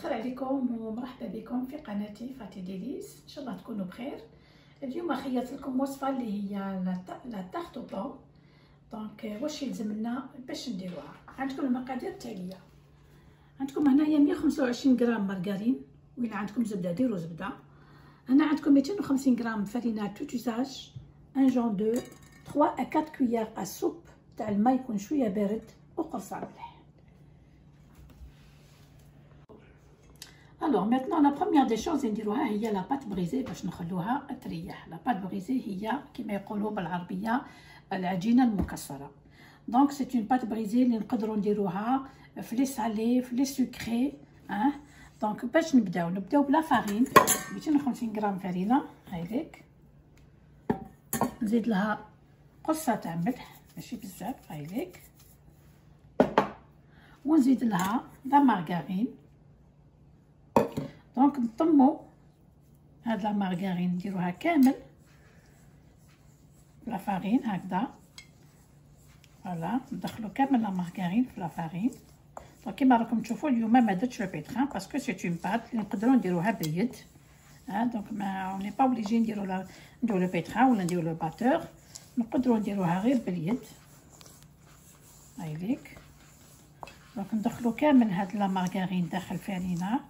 الخير عليكم ومرحبا بكم في قناتي فاتي ديليس. ان شاء الله تكونوا بخير. اليوم خيرت لكم وصفه اللي هي لا تارت او بون. دونك واش يلزم لنا باش نديروها؟ عندكم المقادير التاليه. عندكم هنايا 125 غرام مارغرين، وإلا عندكم زبده ديروا زبده. هنا عندكم 250 غرام فرينه توت يوزاج، ان جون دو 3 à 4 كويار ا سوب تاع الماء يكون شويه بارد وقرصه ملح. Alors maintenant la première des choses نديروها هي لا بات بريزي باش نخلوها تريح. لا بات بريزي هي كما يقولوا بالعربيه العجينه المكسره. دونك سي اون بات بريزي اللي نقدروا نديروها في لي سالي في لي سكري. دونك باش نبداو بلا فارين. 250 غرام فرينه هايليك، نزيد لها قصه تاع ملح ماشي بزاف هايليك، ونزيد لها لا مارغرين. دونك نطمو هاد لا مارغرين نديروها كامل لا فارين هكذا. فوالا ندخلو كامل لا مارغرين في لا فارين. دونك كيما راكم تشوفوا اليوم ما درتش لو بيتران باسكو سي اون بات اللي نقدروا نديروها باليد. دونك ما اوني با اوبليجي نديرو لو بيتران ولا نديرو لو باتور، نقدروا نديروها غير باليد هايليك. دونك ندخلو كامل هاد لا مارغرين داخل الفرينه.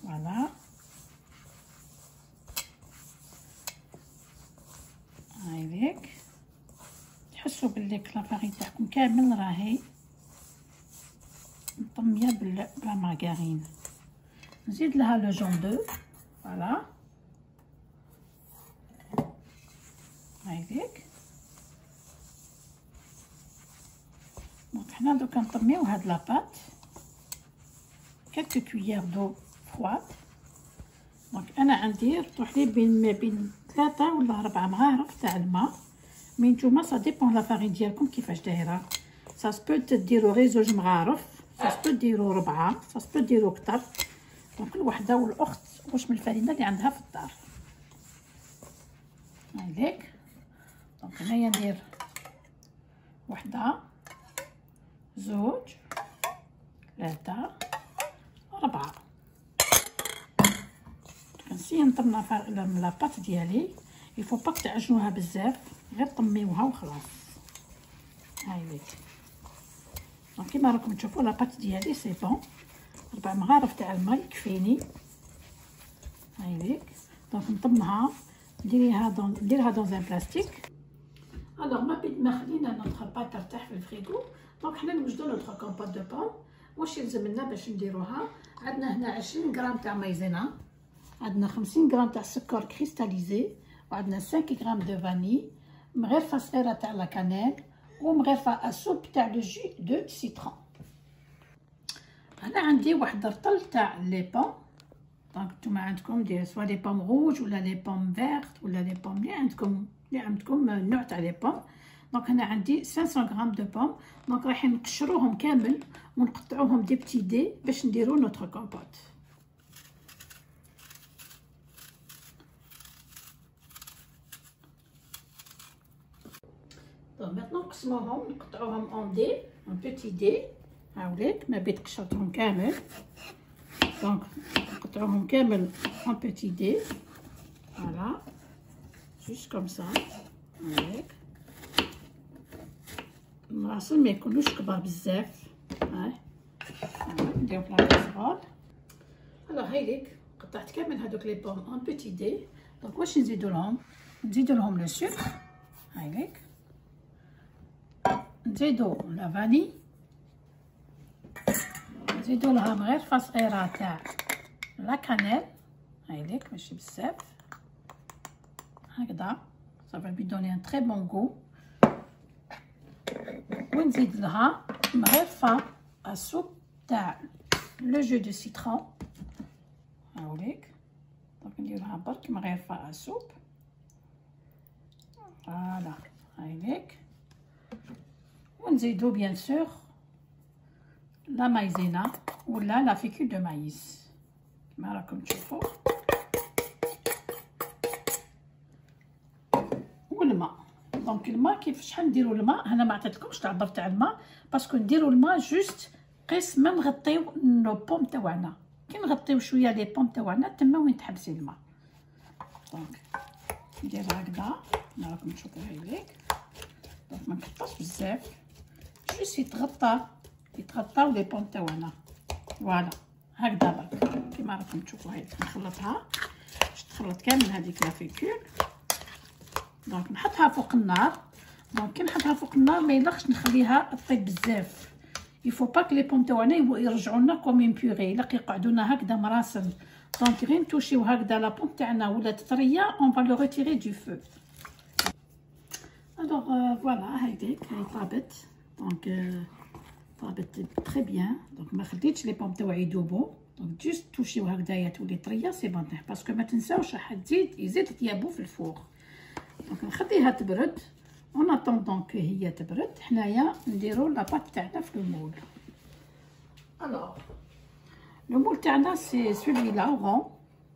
فوالا هايليك، تحسوا بلي لا فارين تاعكم كامل راهي مطميه بلا مارغرين. نزيد لها لو جون دو. فوالا هايليك. دونك حنا دوكا نطميو هاد لاباط كالكو كويير دو فرواد. دونك انا عندي رطوح لي بين 3 ولا 4 مغارف تاع الماء. مي نتوما سا ديبون لا فارين ديالكم كيفاش دايره. سا سبو ديرو غير 2 مغارف، سا سبو ديرو 4، سا سبو ديرو كتر. دونك الوحده والاخت واش من الفرينه اللي عندها في الدار هايليك. دونك هنايا ندير 1 2 3 4. كنسيي نطم لاباط ديالي. يفو با تعجنوها بزاف، غير طميوها وخلاص هايليك. دونك كيما راكم تشوفوا لاباط ديالي سي بون. 4 مغارف تاع الماء يكفيني هايليك. دونك نطمها نديرها دون ان بلاستيك. الوغ ما خلينا نوتر بات ترتاح في الفريغو. دونك حنا نوجدو نوتر كومبوت دو بون. واش يلزم لنا باش نديروها؟ عندنا هنا 20 غرام تاع مايزينا، عندنا 50 غرام تاع سكر كريستاليزي، وعندنا 5 غرام دو فاني، مغرفه صغيره تاع لا كانيل، ومغرفه اسوب تاع لو جو دو سيترون. انا عندي واحد رطل تاع لي بون. دونك نتوما عندكم دير سوا لي بوم روج ولا لي بوم فيرت ولا لي بوم اللي عندكم نوع تاع لي بوم. دونك هنا عندي 500 غرام دو بوم. دونك رايحين نقشروهم كامل ونقطعوهم دي بتي دي باش نديرو نوتر كومبوت. دونك ميطنو نقسموهم نقطعوهم اون دي اون بوتي دي هاوليك. ما بيت قشرتهم كامل. دونك نقطعوهم كامل اون بوتي دي. فوالا جوست كوم سا هاوليك. المراصل ما يكونوش كبار بزاف. هاي نديرو في لاكاسرول. الوغ هايليك قطعت كامل هادوك لي بوم اون بوتي دي. دونك واش نزيدو لهم لو سكر هايليك، نزيدو لا فاني، نزيدو لها مغرفه صغيره تاع لا كانيل هايليك ماشي بزاف هكذا. صافي بيدوني ان تري بون غو. ونزيد لها مغرفه اسوب تاع لو جو دو سيترون هاوليك. دونك ندير لها برك مغرفه اسوب. فوالا هايليك. ونزيدو بيان سور لا مايزينا ولا لا فيكول دو مايس كما راكم تشوفوا، والماء. دونك الماء شحال نديرو الماء؟ هنا ما عطيتلكمش العبر تاع الماء باسكو نديرو الماء جوست قسما نغطيو لو بوم تاعنا كي نغطيو شويه لي بوم تاعنا تما وين تحبسي الماء. دونك نديرها هكذا كما راكم تشوفوا هايليك. دونك ما نكثرش بزاف، جوست يتغطاو لي بوم تاعنا. فوالا هكذا برك كما راكم تشوفوا. هاي نخلطها باش تخلط كامل هذيك لا فيكول. دونك نحطها فوق النار. دونك كي نحطها فوق النار ما يلقش نخليها طيب بزاف. يفو با كلي بوم تاعنا يرجعوا لنا كوم اون بيغي، لا يقعدوا لنا هكذا مراسل. دونك غير نتوشيو هكذا لا بوم تاعنا ولات طريه، اون فا لو ريتيري دو فو. الوغ فوالا هايديك هاي طابت. دونك طابت تري بيان. دونك ما خليتش لي بوم تاعي يذوبوا. دونك جوست توشيو هكذايا تولي طريه سي بون. باسكو ما تنساوش راح يزيد يطيبوا في الفور. دونك نخليها تبرد. اون اتوندون كو هي تبرد حنايا نديرو لا بات تاعنا في المول. الوغ لو مول تاعنا سي سولوي لا رون.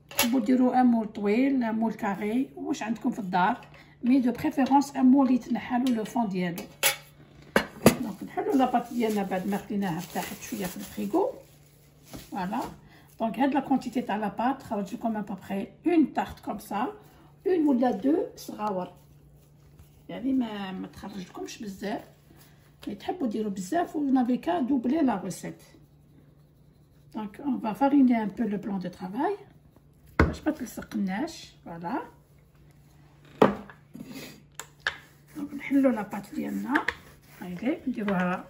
تحبوا ديروا ان مول طويل، ان مول كاري، واش عندكم في الدار. مي دو بريفيرونس ان مول يتنحالو لو فون ديالو. دونك نحلو لا بات ديالنا بعد ما خليناها ارتاحت شويه في الفريغو. فوالا دونك هاد لا كونتيتي تاع لا بات خرج لكم ا بابري اون تارت كوم سا، اون ولا دو صغاور، يعني ما تخرجلكمش بزاف. مي تحبوا ديروا بزاف و نافي كا دوبلي لا ريسيت. دونك اون فا فاريني ان بو لو بلان دو طرافاي باش ما تلصقناش. فوالا دونك نحلو لا بات ديالنا هايليك.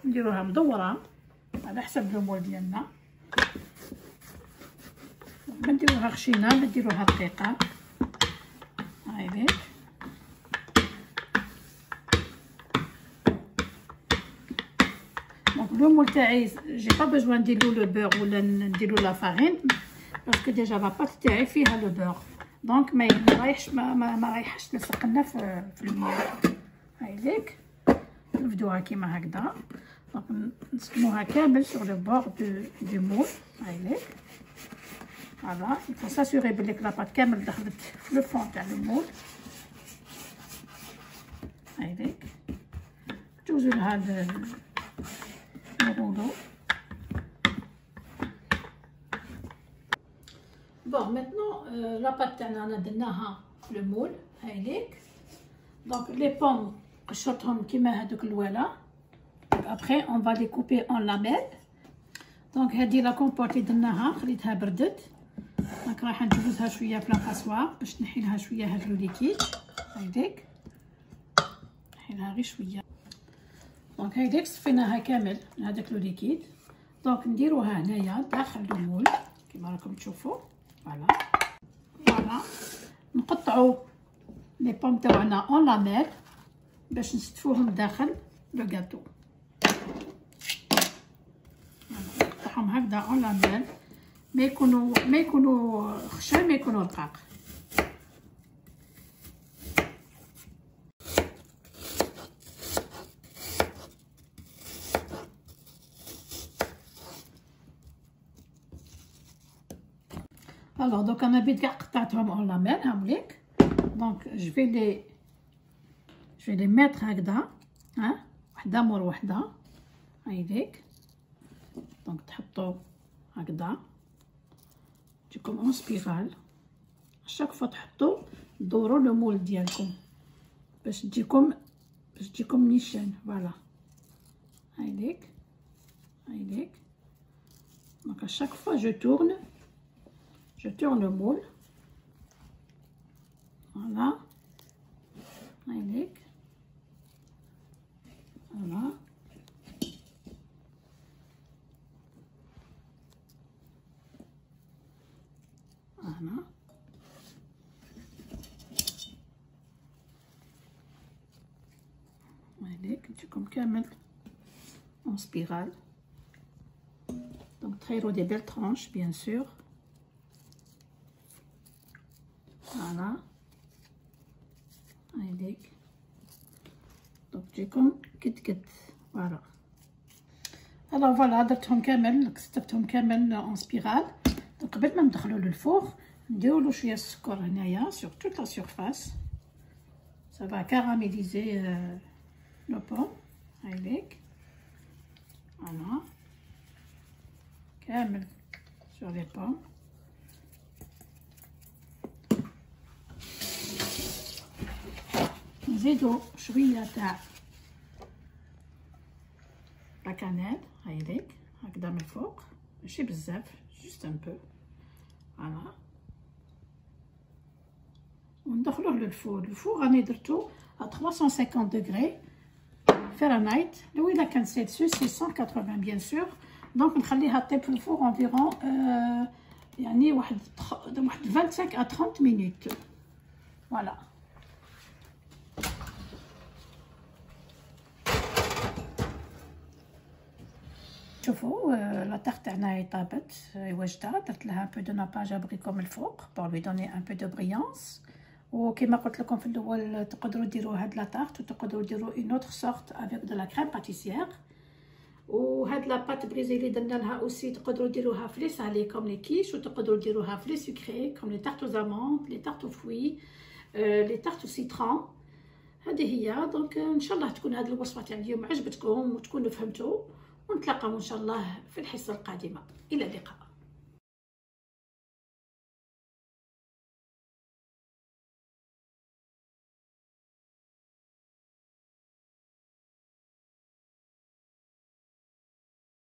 نديروها مدوره على حسب لو مول ديالنا. ما نديروها خشينه، ما نديروها رقيقه هايليك. دونك لو مول تاعي جي با بيزوان نديرلو لو بور ولا نديرلو لا فارين، باسكو ديجا لا بات تاعي فيها لو بور. دونك ما رايحش ما رايحش تلصق لنا في المياه هايليك. نفدوها كيما هكذا. دونك نسكنوها كامل سور لو بور دو مول هايليك. فوالا يفو ساسيغي بليك لاباط كامل دخلت في لو فون تاع لو مول هايليك. جوزو لها الرولو. بون ميتنون لاباط تاعنا انا درناها في لو مول هايليك. دونك لي بوم قشرتهم كيما هادوك الوالا. ابخي اون فا لي كوبي اون لاميل. دونك هادي لا كومبوت اللي درناها خليتها بردت. دونك راح نجوزها شويه في لاكاسوار باش نحيلها شويه هاد لو ليكيد هايديك. نحيلها غير شويه. دونك هايديك صفيناها كامل من هذاك لو ليكيد. دونك نديروها هنايا داخل المول كما راكم تشوفوا. فوالا نقطعوا لي بوم تاعنا اون لاميل باش نستفوهم داخل لو غاتو. نقطعهم هكذا اون لاميل، ما يكونوا خشن، ما يكونوا رقاق. الوغ دوك انا بيت كاع قطعتهم اون لاميل هاوليك. دونك جو في لي ميتر هكذا، ها وحده مور وحده هايديك. دونك تحطوا هكذا تجيكم اون سبيرال. شاك فوا تحطوا دوروا لو مول ديالكم باش تجيكم نيشان. فوالا هايديك. دونك شاك فوا جو tourne le moule. Voilà. هايديك. Voilà. Voilà. هايديك تجيكم كامل en spirale. Donc traire des belles tranches bien sûr. Voilà. هايديك. دونك تجيكم كت. فوالا. الوغ فوالا درتهم كامل، كستفتهم كامل اون سبيرال. دونك قبل ما ندخلو للفوغ نديرولو شويه السكر هنايا سور توت لا سيرفاس. Ça va caraméliser le pomme هايديك. فوالا كامل sur les pommes. نزيدو شويه تاع لا كانيل هايليك هكذا من الفوق، ماشي بزاف، جوست ان بو فوالا. وندخلوه للفور. الفور راني درتو à 350 degrés فahrenheit. لو الا كان سيلسيوس سي 180 بيان سور. دونك نخليها طيب في الفور انفيرون يعني واحد 25 à 30 minutes فوالا. شوفوا لا تارت تاعنا طابت واجده. درت لها ان بو دو ناباج ابريكو من الفوق بور لوي دوني ان بو دو بريانس. وكما قلت لكم في الاول تقدروا ديروا هاد لا تارت وتقدروا ديروا اون اوتر سورت افيك دو لا كريم باتيسيير. وهاد لا بات بريزي اللي درنا لها اوسي تقدروا ديروها في لي سالي كوم لي كيش، وتقدروا ديروها في لي سكري كوم لي تارت aux amandes، لي تارت aux fruits، لي تارت au citron. هذه هي. دونك ان شاء الله تكون هذه الوصفه تاع اليوم عجبتكم وتكونوا فهمتوا، ونتلاقاو ان شاء الله في الحصه القادمه. الى اللقاء.